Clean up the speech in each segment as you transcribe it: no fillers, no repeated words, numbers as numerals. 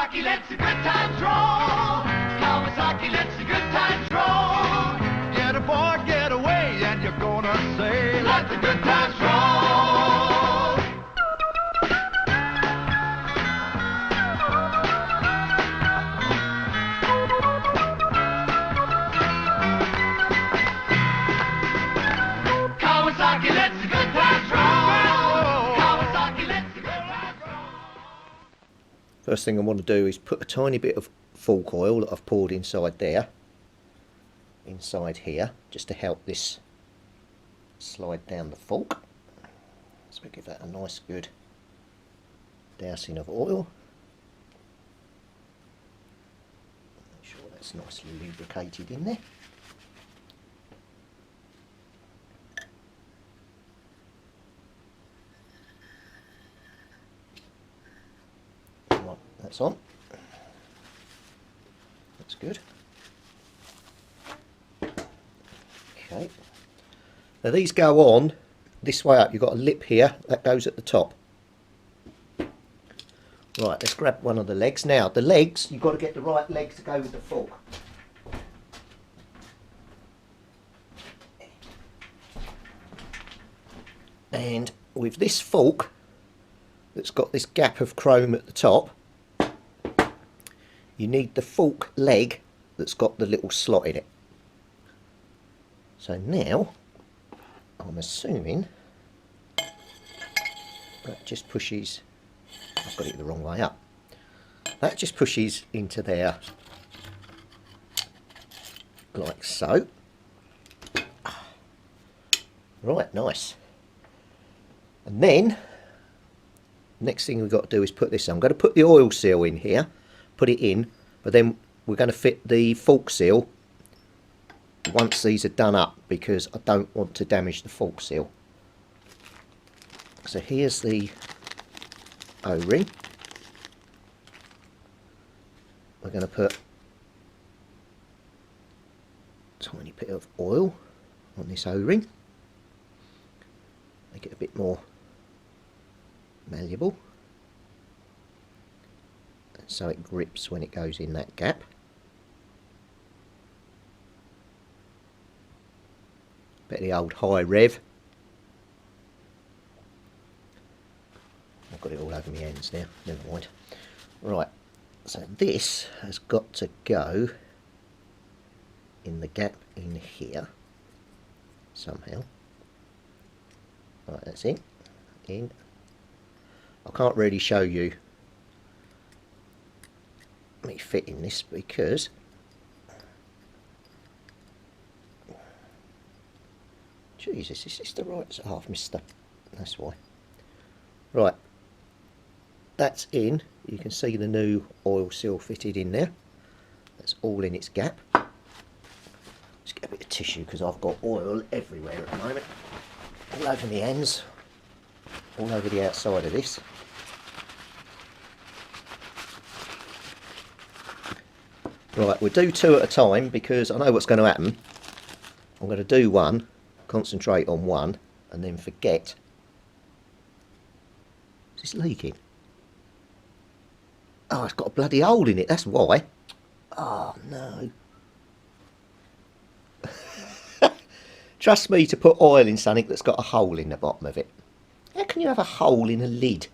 Kawasaki lets the good times roll. Kawasaki lets the good times roll. Get aboard, get away, and you're gonna say, let the good times roll. Kawasaki lets the good times roll. Kawasaki lets the good times roll. First thing I want to do is put a tiny bit of fork oil that I've poured inside there, inside here, just to help this slide down the fork. So we give that a nice good dousing of oil. Make sure that's nicely lubricated in there. Right, that's on. That's good. Okay. Now these go on this way up. You've got a lip here that goes at the top. Right, let's grab one of the legs. Now the legs, you've got to get the right leg to go with the fork. And with this fork that's got this gap of chrome at the top, you need the fork leg that's got the little slot in it. So now, I'm assuming that just pushes, I've got it the wrong way up, that just pushes into there like so. Right, nice. And then, next thing we've got to do is put this on. I'm going to put the oil seal in here, put it in, but then we're going to fit the fork seal once these are done up, because I don't want to damage the fork seal. So here's the O-ring. We're going to put a tiny bit of oil on this O-ring, make it a bit more malleable, so it grips when it goes in that gap. Bit of the old high rev. I've got it all over my hands now, never mind. Right, so this has got to go in the gap in here somehow. Right, that's it. In. I can't really show you me fitting this because Jesus, is this the right half, mister? That's why. Right, that's in. You can see the new oil seal fitted in there. That's all in its gap. Just get a bit of tissue because I've got oil everywhere at the moment. All over my hands, all over the outside of this. Right, we'll do two at a time because I know what's going to happen. I'm going to do one, concentrate on one, and then forget. Is this leaking? Oh, it's got a bloody hole in it, that's why. Oh, no. Trust me to put oil in something that's got a hole in the bottom of it. How can you have a hole in a lid?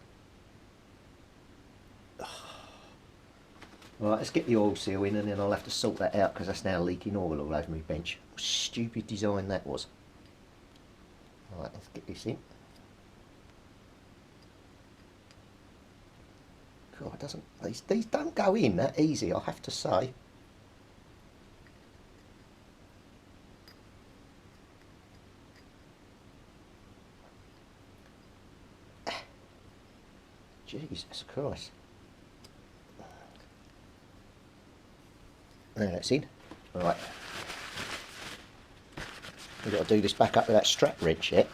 Right, let's get the oil seal in and then I'll have to sort that out because that's now leaking oil all over my bench. What a stupid design that was. Right, let's get this in. God, it doesn't, these don't go in that easy, I have to say. Jesus Christ. There, that's in. Right. We've got to do this back up with that strap wrench yet.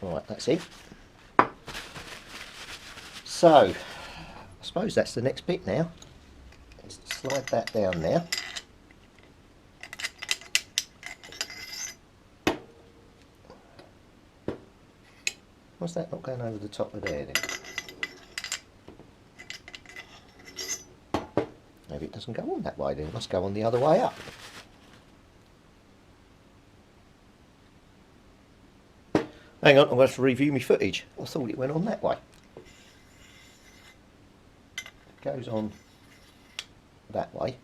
Right, that's in. So, I suppose that's the next bit now. Let's slide that down there. Why's that not going over the top of there then? Maybe it doesn't go on that way then, it must go on the other way up. Hang on, I'm going to have to review my footage. I thought it went on that way. It goes on that way.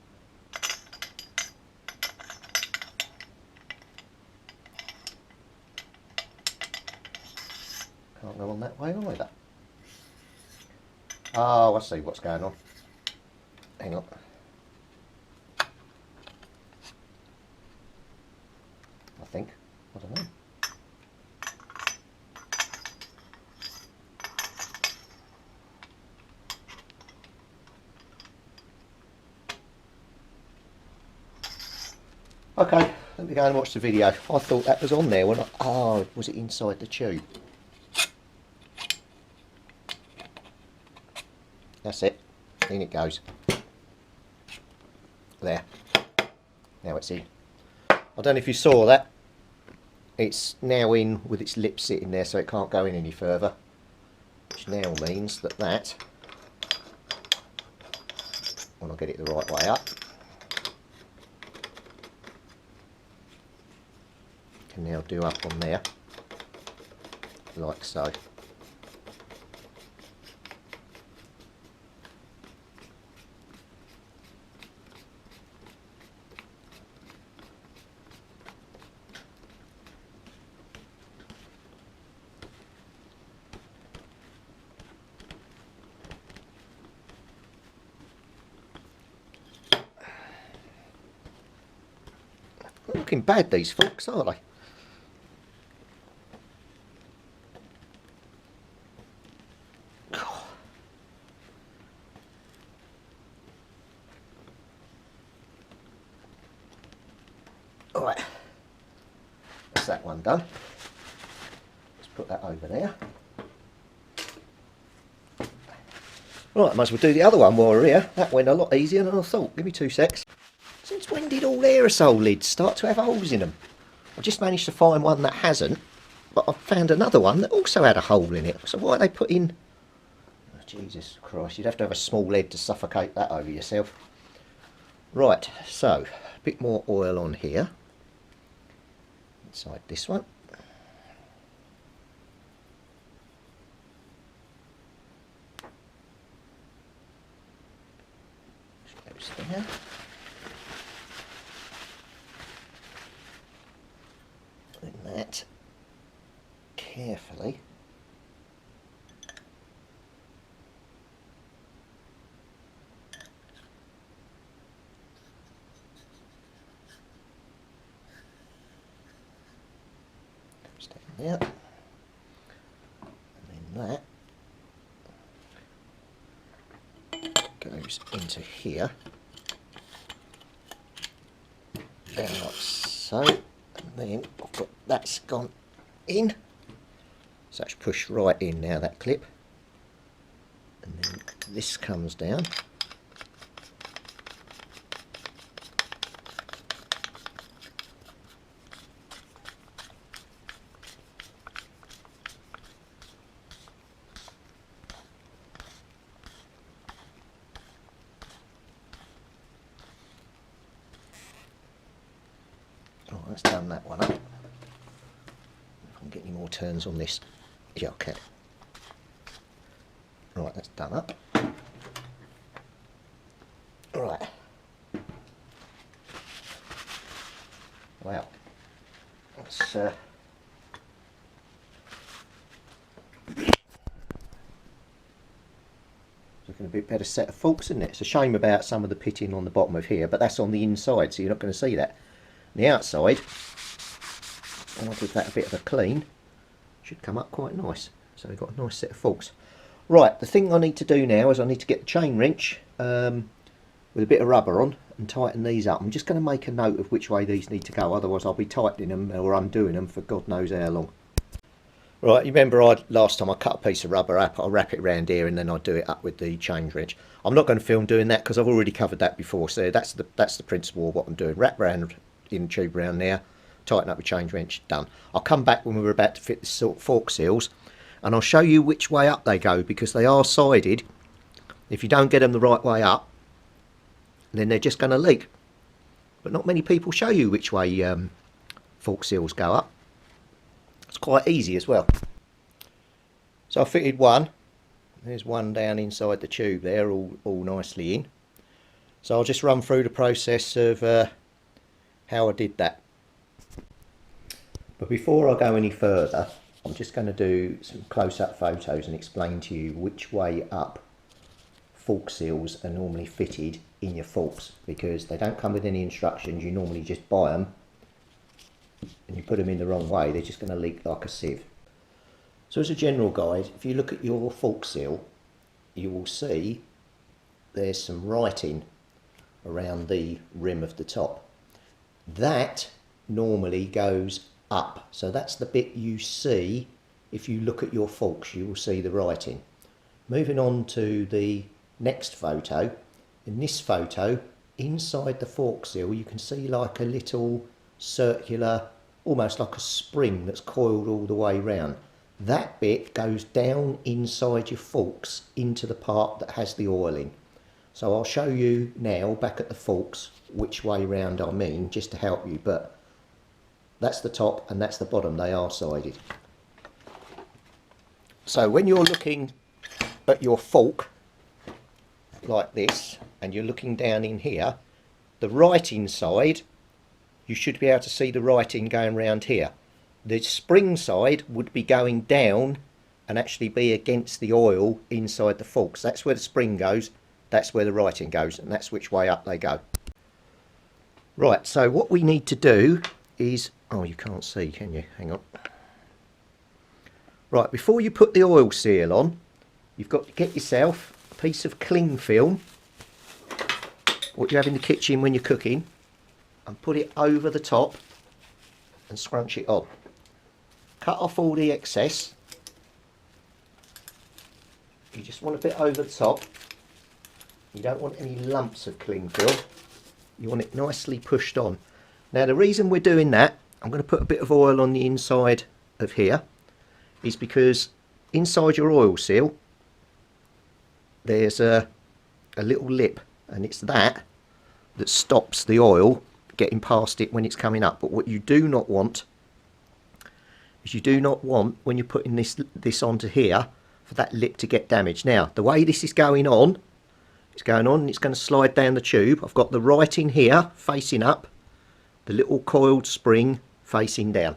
Can't go on that way either. Oh, I see what's going on. Hang on. I think. I don't know. Okay, let me go and watch the video. I thought that was on there when I... Oh, was it inside the tube? That's it. In it goes. There. Now it's in. I don't know if you saw that. It's now in with its lip sitting there, so it can't go in any further. Which now means that when I get it the right way up, can now do up on there, like so. Not looking bad, these forks, are they? Alright, that's that one done. Let's put that over there. Right, might as well do the other one while we're here. That went a lot easier than I thought. Give me 2 secs. Since when did all aerosol lids start to have holes in them? I just managed to find one that hasn't, but I found another one that also had a hole in it. So why are they put in... Oh, Jesus Christ, you'd have to have a small lead to suffocate that over yourself. Right, so, a bit more oil on here. Inside this one. Just goes there. And that carefully goes down there, and then that goes into here, like so. And then I've got that's gone in, so that's pushed right in now, that clip, and then this comes down. Oh, that's done that one up. If I can get any more turns on this. Yeah, I can. Right, that's done up. Right. Wow. That's looking a bit better set of forks, isn't it? It's a shame about some of the pitting on the bottom of here, but that's on the inside, so you're not going to see that. The outside, I'll give that a bit of a clean, should come up quite nice. So we've got a nice set of forks. Right, the thing I need to do now is I need to get the chain wrench with a bit of rubber on and tighten these up. I'm just going to make a note of which way these need to go, otherwise I'll be tightening them or undoing them for God knows how long. Right, you remember last time I cut a piece of rubber up, I'll wrap it around here and then I'll do it up with the chain wrench. I'm not going to film doing that because I've already covered that before, so that's the principle of what I'm doing. Wrap round in tube round there, tighten up with chain wrench, done. I'll come back when we're about to fit the fork seals and I'll show you which way up they go, because they are sided. If you don't get them the right way up, then they're just going to leak. But not many people show you which way fork seals go up. It's quite easy as well. So I fitted one. There's one down inside the tube there, all nicely in. So I'll just run through the process of how I did that. But before I go any further, I'm just going to do some close-up photos and explain to you which way up fork seals are normally fitted in your forks, because they don't come with any instructions. You normally just buy them and you put them in the wrong way, they're just going to leak like a sieve. So as a general guide, if you look at your fork seal, you will see there's some writing around the rim of the top. That normally goes up, so that's the bit you see. If you look at your forks, you will see the writing. Moving on to the next photo. In this photo, inside the fork seal, you can see like a little circular, almost like a spring that's coiled all the way round. That bit goes down inside your forks into the part that has the oil in. So I'll show you now back at the forks which way round I mean, just to help you, but that's the top and that's the bottom, they are sided. So when you're looking at your fork like this and you're looking down in here, the writing side, you should be able to see the writing going round here. The spring side would be going down and actually be against the oil inside the forks. That's where the spring goes, that's where the writing goes, and that's which way up they go. Right, so what we need to do is, oh, you can't see, can you? Hang on. Right, before you put the oil seal on, you've got to get yourself a piece of cling film, what you have in the kitchen when you're cooking, and put it over the top and scrunch it on. Cut off all the excess. You just want a bit over the top. You don't want any lumps of cling film. You want it nicely pushed on. Now the reason we're doing that, I'm going to put a bit of oil on the inside of here, is because inside your oil seal there's a little lip, and it's that stops the oil getting past it when it's coming up. But what you do not want is, you do not want, when you're putting this onto here, for that lip to get damaged. Now the way this is going on, it's going on and it's going to slide down the tube. I've got the writing here facing up, the little coiled spring facing down.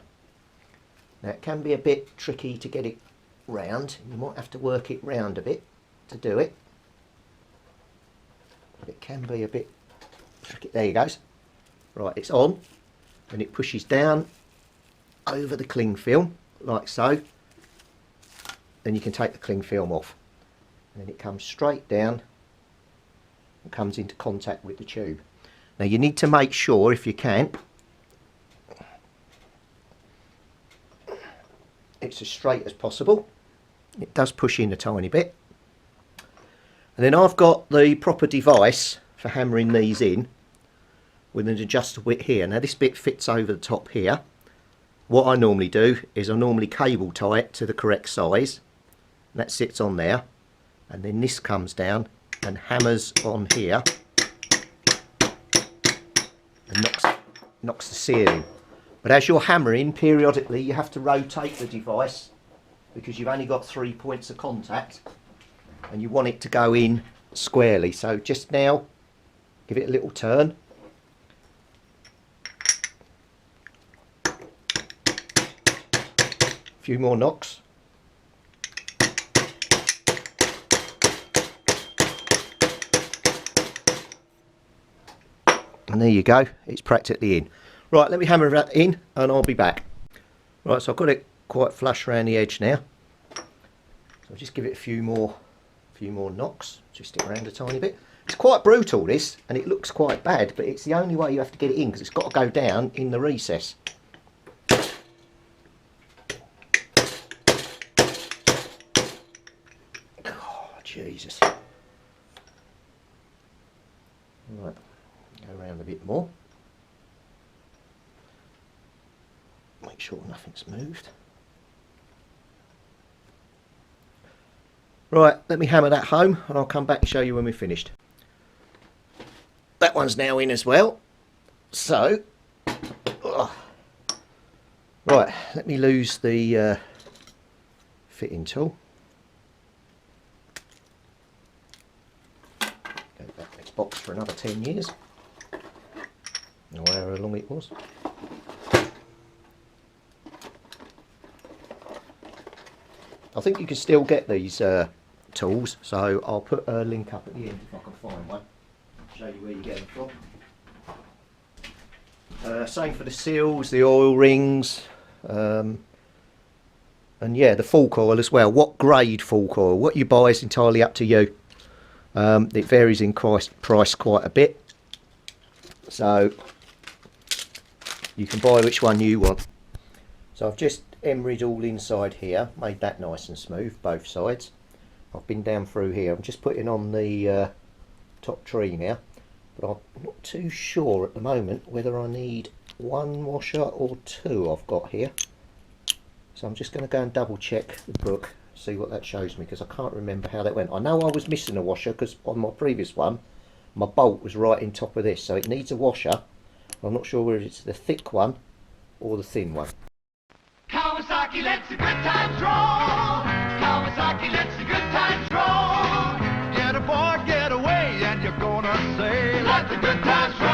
Now it can be a bit tricky to get it round. You might have to work it round a bit to do it. But it can be a bit tricky. There you goes. Right, it's on, and it pushes down over the cling film like so. Then you can take the cling film off, and then it comes straight down and comes into contact with the tube. Now you need to make sure, if you can, it's as straight as possible. It does push in a tiny bit. And then I've got the proper device for hammering these in with an adjustable bit here. Now this bit fits over the top here. What I normally do is I normally cable tie it to the correct size. And that sits on there. And then this comes down and hammers on here and knocks the seal in. But as you're hammering, periodically you have to rotate the device, because you've only got 3 points of contact and you want it to go in squarely. So just now, give it a little turn. A few more knocks. And there you go, it's practically in. Right, let me hammer that in and I'll be back. Right, so I've got it quite flush around the edge now. So I'll just give it a few more knocks, just it around a tiny bit. It's quite brutal this, and it looks quite bad, but it's the only way you have to get it in, because it's got to go down in the recess. Oh, Jesus. Right, go around a bit more. Make sure nothing's moved. Right, let me hammer that home and I'll come back and show you when we're finished. That one's now in as well. So, right, let me lose the fitting tool. Go back this box for another 10 years. Or however long it was. I think you can still get these tools, so I'll put a link up at the end if I can find one. Show you where you get them from. Same for the seals, the oil rings, and yeah, the full coil as well. What grade full coil? What you buy is entirely up to you. It varies in price quite a bit, so you can buy which one you want. So I've just emeryed all inside here, made that nice and smooth, both sides. I've been down through here. I'm just putting on the top tree now, but I'm not too sure at the moment whether I need one washer or two I've got here. So I'm just going to go and double check the book, see what that shows me, because I can't remember how that went. I know I was missing a washer because on my previous one my bolt was right in top of this, so it needs a washer. I'm not sure whether it's the thick one or the thin one. Kawasaki lets the good times roll. Kawasaki lets the good times roll. Get aboard, get away, and you're gonna say, let the good times roll.